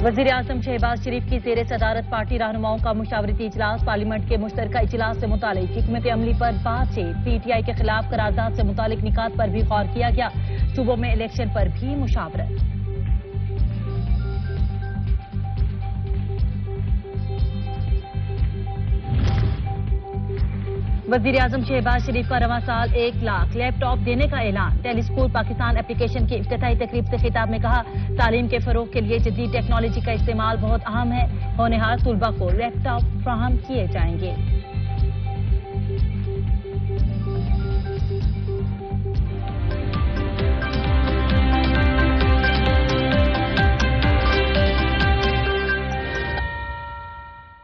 वजीर आजम शहबाज शरीफ की जेर सदारत पार्टी रहनुमाओं का मुशावरती इजलास, पार्लियामेंट के मुश्तरका इजलास से मुतालिक हिकमत अमली पर बातचीत, पीटीआई के खिलाफ करारदाद से मुतालिक निकात पर भी गौर किया गया, सूबों में इलेक्शन पर भी मुशावरत। वजीर आजम शहबाज शरीफ का रवां साल 1 लाख लैपटॉप देने का ऐलान, टेलीस्कूल पाकिस्तान एप्लीकेशन की इफ्तिताही तकरीब से खिताब में कहा, तालीम के फरोग के लिए जदीद टेक्नोलॉजी का इस्तेमाल बहुत अहम है, होनहार तुलबा को लैपटॉप फराहम किए जाएंगे।